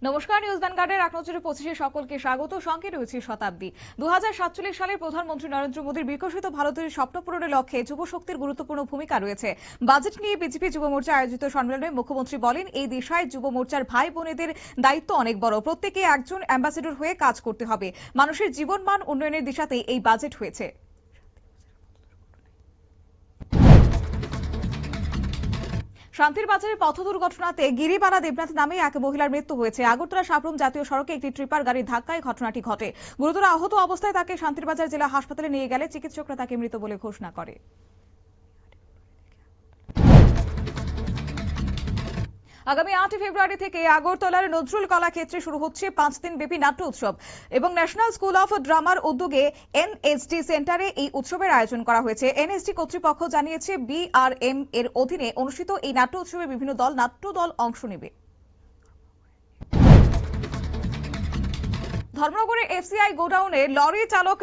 নমস্কার, নিউজ ভ্যানগার্ডের ১৯২৫ সকলকে স্বাগত। সঙ্গে রয়েছে শতাব্দী। ২০৪৭ সালের প্রধানমন্ত্রী নরেন্দ্র মোদীর বিকশিত ভারতের স্বপ্ন পূরণের লক্ষ্যে যুব শক্তির গুরুত্বপূর্ণ ভূমিকা রয়েছে। বাজেট নিয়ে বিজেপি যুব মোর্চা আয়োজিত সম্মেলনে মুখ্যমন্ত্রী বলেন, এই দিশায় যুব মোর্চার ভাই বোনেদের দায়িত্ব অনেক বড়। প্রত্যেকে একজন অ্যাম্বাসেডর হয়ে কাজ করতে হবে। মানুষের জীবনমান উন্নয়নের দিশাতেই এই বাজেট হয়েছে। শান্তির বাজারে পথ দুর্ঘটনাতে গিরিবালা দেবনাথ নামে এক মহিলার মৃত্যু হয়েছে। আগরতলা সাবরুম জাতীয় সড়কে একটি ট্রিপার গাড়ির ধাক্কায় ঘটনাটি ঘটে। গুরুতর আহত অবস্থায় তাকে শান্তিরবাজার জেলা হাসপাতালে নিয়ে গেলে চিকিৎসকরা তাকে মৃত বলে ঘোষণা করে। আগামী ৮ ফেব্রুয়ারি থেকে আগরতলার নজরুল কলাক্ষেত্রে শুরু হচ্ছে ৫ দিন ব্যাপী নাট্য উৎসব এবং ন্যাশনাল স্কুল অফ ড্রামার উদ্যোগে এনএসডি সেন্টারে এই উৎসবের আয়োজন করা হয়েছে। এনএসডি কর্তৃপক্ষ জানিয়েছে, বিআরএম এর অধীনে অনুষ্ঠিত এই নাট্য উৎসবে বিভিন্ন নাট্য দল অংশ নেবে। ধর্মনগরের এফসিআই গোডাউনে লরি চালক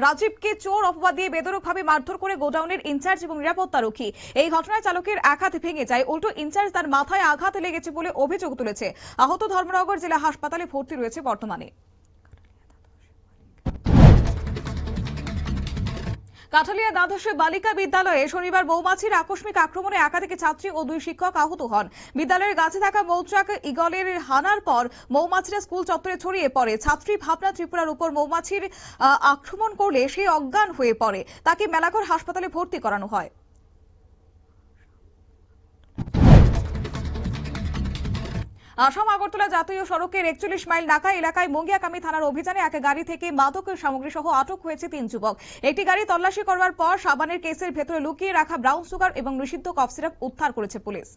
রাজীবকে চোর অপবাদ দিয়ে বেধড়কভাবে মারধর করে গোডাউনের ইনচার্জ এবং নিরাপত্তারক্ষী। এই ঘটনায় চালকের এক হাত ভেঙে যায়, উল্টো ইনচার্জ তার মাথায় আঘাত লেগেছে বলে অভিযোগ তুলেছে। আহত ধর্মনগর জেলা হাসপাতালে ভর্তি রয়েছে বর্তমানে। কাঠালিয়া দ্বাদশ বালিকা বিদ্যালয়ে শনিবার মৌমাছির আকস্মিক আক্রমণে একাধিক ছাত্রী ও 2 শিক্ষক আহত হন। বিদ্যালয়ের গাছে থাকা মৌচাক ইগলের হানার পর মৌমাছিরা স্কুল চত্বরে ছড়িয়ে পড়ে। ছাত্রী ভাবনা ত্রিপুরার উপর মৌমাছির আক্রমণ করলে সে অজ্ঞান হয়ে পড়ে। তাকে মেলাঘর হাসপাতালে ভর্তি করানো হয়। আসাম আগরতলা জাতীয় সড়কের ৪১ মাইল নাকা এলাকায় মঙ্গিয়াকামী থানার অভিযানে এক গাড়ি থেকে মাদক সামগ্রী সহ আটক হয়েছে ৩ যুবক। একটি গাড়ি তল্লাশি করবার পর সাবানের কেসের ভেতরে লুকিয়ে রাখা ব্রাউন সুগার এবং নিষিদ্ধ কফ সিরাপ উদ্ধার করেছে পুলিশ।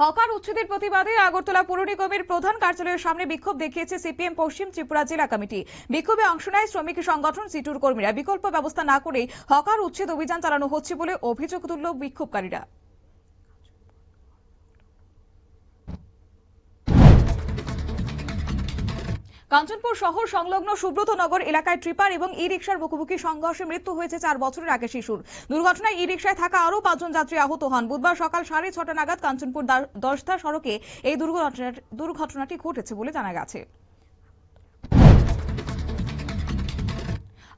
হকার উচ্ছেদের প্রতিবাদে আগরতলা পৌর নিগমের প্রধান কার্যালয়ের সামনে বিক্ষোভ দেখিয়েছে সিপিএম পশ্চিম ত্রিপুরা জেলা কমিটি। বিক্ষোভে অংশ নেয় শ্রমিক সংগঠন সিটুর কর্মীরা। বিকল্প ব্যবস্থা না করেই হকার উচ্ছেদ অভিযান চালানো হচ্ছে বলে অভিযোগ তুলল বিক্ষোভকারীরা। কাঞ্চনপুর শহর সংলগ্ন সুব্রতনগর এলাকায় ট্রিপার এবং ই রিকশার মুখোমুখি সংঘর্ষে মৃত্যু হয়েছে ৪ বছরের আগে শিশুর। দুর্ঘটনায় ই রিকশায় থাকা আরও ৫ জন যাত্রী আহত হন। বুধবার সকাল ৬:৩০ নাগাদ কাঞ্চনপুর দশধা সড়কে এই দুর্ঘটনাটি ঘটেছে বলে জানা গেছে।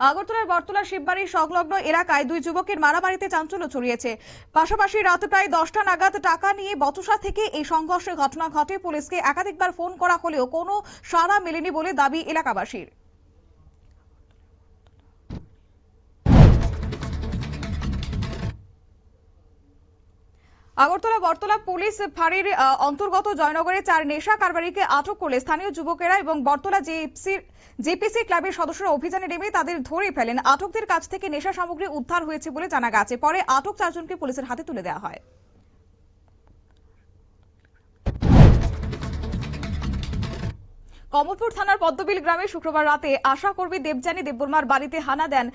আগরতলার বটতলা শিববাড়ি সংলগ্ন এলাকায় 2 যুবকের মারামারিতে চাঞ্চল্য ছড়িয়েছে। পাশাপাশি রাত প্রায় 10টা নাগাদ টাকা নিয়ে বচসা থেকে এই সংঘর্ষের ঘটনা ঘটে। পুলিশকে একাধিকবার ফোন করা হলেও কোনো সাড়া মেলেনি বলে দাবি এলাকাবাসীর। আগরতলা বটতলা পুলিশ ফাঁড়ির অন্তর্গত জয়নগরে 4 নেশা কারবারিকে আটক করলে স্থানীয় যুবকেরা এবং বটতলা জেপিসি ক্লাবের সদস্যরা অভিযানে নেমে তাদের ধরে ফেলেন। আটকদের কাছ থেকে নেশা সামগ্রী উদ্ধার হয়েছে বলে জানা গেছে। পরে আটক 4 জনকে পুলিশের হাতে তুলে দেওয়া হয়। কমলপুর থানার পদ্মবিল গ্রামে শুক্রবার রাতে আশা কর্মী দেবযানী দেববর্মার বাড়িতে হানা দেন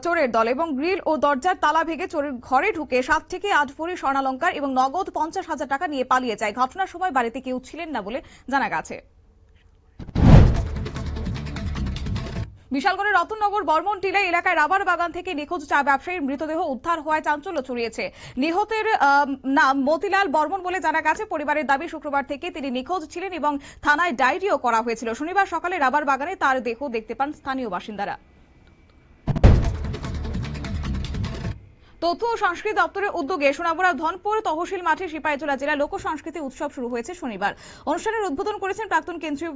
চোরের দল এবং গ্রিল ও দরজার তালা ভেঙে চোরের ঘরে ঢুকে 7 থেকে 8 ভরি স্বর্ণালংকার এবং নগদ 50,000 টাকা নিয়ে পালিয়ে যায়। ঘটনার সময় বাড়িতে কেউ ছিলেন না বলে জানা গেছে। বিশালগড়ের রতননগর বর্মন টিলা এলাকায় রাবার বাগান থেকে নিখোঁজ চা ব্যবসায়ীর মৃতদেহ উদ্ধার হওয়ায় চাঞ্চল্য ছড়িয়েছে। নিহতের নাম মতিলাল বর্মন বলে জানা গেছে। পরিবারের দাবি, শুক্রবার থেকে তিনি নিখোঁজ ছিলেন এবং থানায় ডায়েরিও করা হয়েছিল। শনিবার সকালে রাবার বাগানে তার দেহ দেখতে পান স্থানীয় বাসিন্দারা। তথ্য ও সংস্কৃতি দপ্তরের উদ্যোগে সোনামুড়া ধনপুর তহসিল মাঠে সিপাহীজলা জেলা লোক সংস্কৃতি উৎসব শুরু হয়েছে শনিবার। অনুষ্ঠানের উদ্বোধন করেছেন প্রাক্তন কেন্দ্রীয়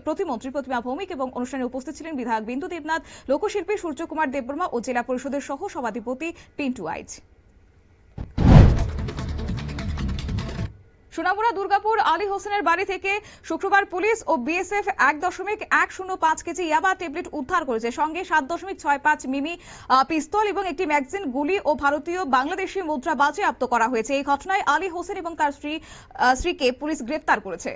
প্রতিমন্ত্রী প্রতিমা ভৌমিক এবং অনুষ্ঠানে উপস্থিত ছিলেন বিধায়ক বিন্দু দেবনাথ, লোকশিল্পী সূর্যকুমার দেববর্মা ও জেলা পরিষদের সহ সভাধিপতি পিন্টু আইচ। সোনামুড়া দুর্গাপুর আলী হোসেনের বাড়ি থেকে শুক্রবার পুলিশ ও বিএসএফ 1.105 কেজি ইয়াবা ট্যাবলেট উদ্ধার করেছে। সঙ্গে 7.65 মিমি পিস্তল এবং একটি ম্যাগাজিন, গুলি ও ভারতীয় বাংলাদেশি মুদ্রা বাজেয়াপ্ত করা হয়েছে। এই ঘটনায় আলী হোসেন এবং তার স্ত্রীকে পুলিশ গ্রেফতার করেছে।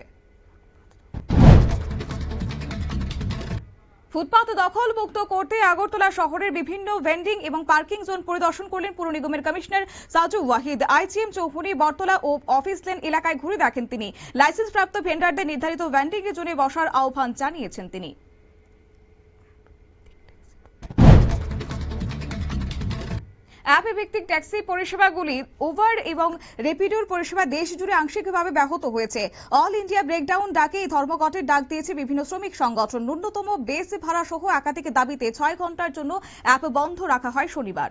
ফুটপাত দখল মুক্ত করতে আগরতলা শহরের বিভিন্ন ভেন্ডিং এবং পার্কিং জোন পরিদর্শন করলেন পুর নিগমের কমিশনার সাজু ওয়াহিদ। আইজিএম চৌধুরী বটতলা ও অফিস লেন এলাকায় ঘুরে দেখেন তিনি। লাইসেন্সপ্রাপ্ত ভেন্ডারদের নির্ধারিত ভেন্ডিং জোনে বসার আহ্বান জানিয়েছেন তিনি। অ্যাপে ভিত্তিক ট্যাক্সি পরিষেবাগুলি উবার এবং রেপিডোর পরিষেবা দেশ জুড়ে আংশিকভাবে ব্যাহত হয়েছে। অল ইন্ডিয়া ব্রেকডাউন ডাকে এই ধর্মঘটের ডাক দিয়েছে বিভিন্ন শ্রমিক সংগঠন। ন্যূনতম বেস ভাড়া সহ একাধিক দাবিতে 6 ঘন্টার জন্য অ্যাপ বন্ধ রাখা হয় শনিবার।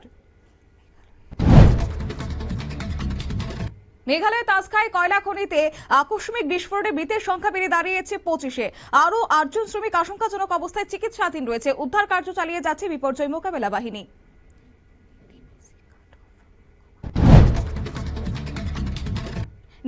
মেঘালয়ের তাজখাই কয়লা খনিতে আকস্মিক বিস্ফোরণে মৃতের সংখ্যা বেড়ে দাঁড়িয়েছে 25-এ। আরও 8 জন শ্রমিক আশঙ্কাজনক অবস্থায় চিকিৎসাধীন রয়েছে। উদ্ধার কার্য চালিয়ে যাচ্ছে বিপর্যয় মোকাবেলা বাহিনী।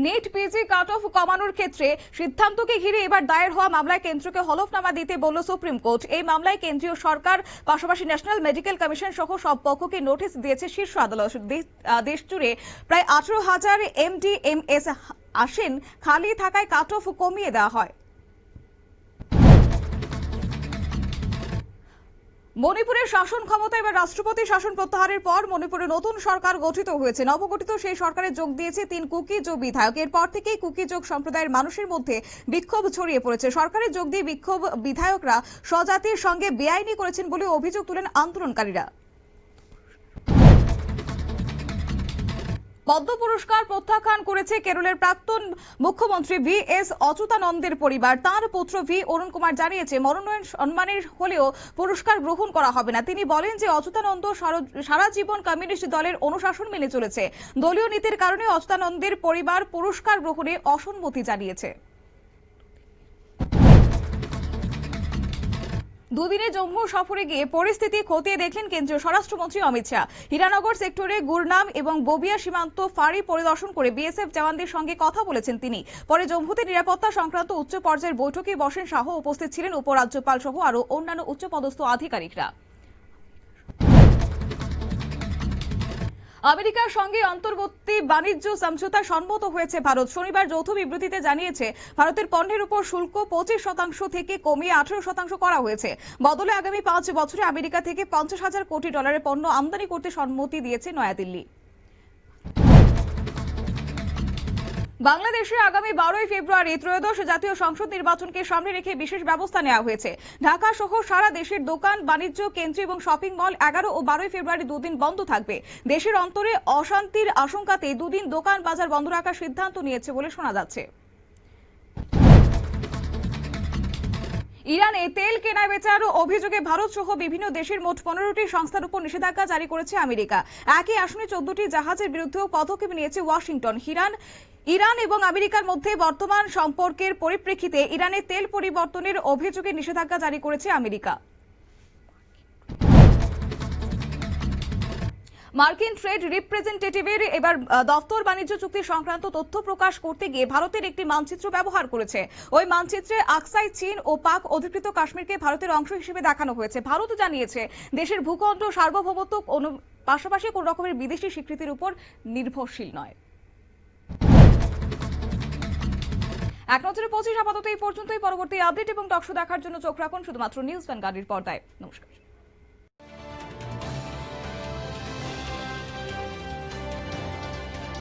নেট পিজি কাট অফ কমানোর ক্ষেত্রে সিদ্ধান্তকে ঘিরে এবার দায়ের হওয়া মামলায় কেন্দ্রকে হলফনামা দিতে বলল সুপ্রিম কোর্ট। এই মামলায় কেন্দ্রীয় সরকার পাশাপাশি ন্যাশনাল মেডিকেল কমিশন সহ সব পক্ষকে নোটিশ দিয়েছে শীর্ষ আদালত। দেশ জুড়ে প্রায় 18,000 MDMS আসেন খালি থাকায় কাট অফ কমিয়ে দেওয়া হয়। মণিপুরের শাসন ক্ষমতা এবার রাষ্ট্রপতি শাসন প্রত্যাহারের পর মণিপুরে নতুন সরকার গঠিত হয়েছে। নবগঠিত সেই সরকারে যোগ দিয়েছে 3 কুকিজো বিধায়ক। এরপর থেকেই কুকিজো সম্প্রদায়ের মানুষের মধ্যে বিক্ষোভ ছড়িয়ে পড়েছে। সরকারে যোগ দিয়ে বিক্ষোভ বিধায়করা স্বজাতির সঙ্গে বেআইনি করেছেন বলে অভিযোগ তুলেন আন্দোলনকারীরা। পদ্ম পুরস্কার প্রত্যাখ্যান করেছে কেরলের প্রাক্তন মুখ্যমন্ত্রী VS অচ্যুতানন্দের পরিবার। তার পুত্র V অরুণ কুমার জানিয়েছে মনোনয়ন সম্মানের হলেও পুরস্কার গ্রহণ করা হবে না। তিনি বলেন যে অচ্যুতানন্দ সারা জীবন কমিউনিস্ট দলের অনুশাসন মেনে চলেছে। দলীয় নীতির কারণে অচ্যুতানন্দের পরিবার পুরস্কার গ্রহণে অসম্মতি জানিয়েছে। দুদিনে জম্মু সফরে গিয়ে পরিস্থিতি খতিয়ে দেখলেন কেন্দ্রীয় স্বরাষ্ট্রমন্ত্রী অমিত শাহ। হীরানগর সেক্টরে গুরনাম এবং ববিয়া সীমান্ত ফাঁড়ি পরিদর্শন করে বিএসএফ জওয়ানদের সঙ্গে কথা বলেছেন তিনি। পরে জম্মুতে নিরাপত্তা সংক্রান্ত উচ্চ পর্যায়ের বৈঠকে বসেন শাহ। উপস্থিত ছিলেন উপরাজ্যপাল সহ আরও অন্যান্য উচ্চপদস্থ আধিকারিকরা। আমেরিকার সঙ্গে অন্তর্বর্তী বাণিজ্য সমঝোতা সম্মত হয়েছে ভারত। শনিবার যৌথ বিবৃতিতে জানিয়েছে ভারতের পণ্যের উপর শুল্ক 25% থেকে কমিয়ে 18% করা হয়েছে। বদলে আগামী 5 বছরে আমেরিকা থেকে $50,000 কোটি পণ্য আমদানি করতে সম্মতি দিয়েছে নয়াদিল্লি। বাংলাদেশে আগামী 12 ফেব্রুয়ারি ত্রয়োদশ জাতীয় সংসদ নির্বাচনকে সামনে রেখে বিশেষ ব্যবস্থা নেওয়া হয়েছে। ঢাকা সহ সারা দেশের দোকান, বাণিজ্য কেন্দ্র এবং শপিং মল 11 ও 12 ফেব্রুয়ারি দুদিন বন্ধ থাকবে। দেশের অন্তরে অশান্তির আশঙ্কাতে দুদিন দোকান বাজার বন্ধ রাখার সিদ্ধান্ত নিয়েছে বলে শোনা যাচ্ছে। ইরানে তেল কেনা বেচার অভিযোগে ভারত সহ বিভিন্ন দেশের মোট 15টি সংস্থার উপর নিষেধাজ্ঞা জারি করেছে আমেরিকা। একই আসনে 14টি জাহাজের বিরুদ্ধেও পদক্ষেপ নিয়েছে ওয়াশিংটন। ইরান এবং আমেরিকার মধ্যে বর্তমান সম্পর্কের পরিপ্রেক্ষিতে ইরানে তেল পরিবর্তনের অভিযোগে নিষেধাজ্ঞা জারি করেছে আমেরিকা। মার্কিন ট্রেড রিপ্রেজেন্টেটিভের এবার দপ্তর বাণিজ্য চুক্তি সংক্রান্ত তথ্য প্রকাশ করতে গিয়ে ভারতের একটি মানচিত্র ব্যবহার করেছে। ওই মানচিত্রে আকসাই, চীন ও পাক অধিকৃত কাশ্মীরকে ভারতের অংশ হিসেবে দেখানো হয়েছে। ভারত জানিয়েছে দেশের ভূখণ্ড সার্বভৌমত্ব পাশাপাশি কোন রকমের বিদেশি স্বীকৃতির উপর নির্ভরশীল নয়। এক নজরে 25 আপাতত এই পর্যন্তই। পরবর্তী আপডেট এবং টকশো দেখার জন্য চোখ রাখুন শুধুমাত্র নিউজ ভ্যানগার্ডের পর্দায়। নমস্কার।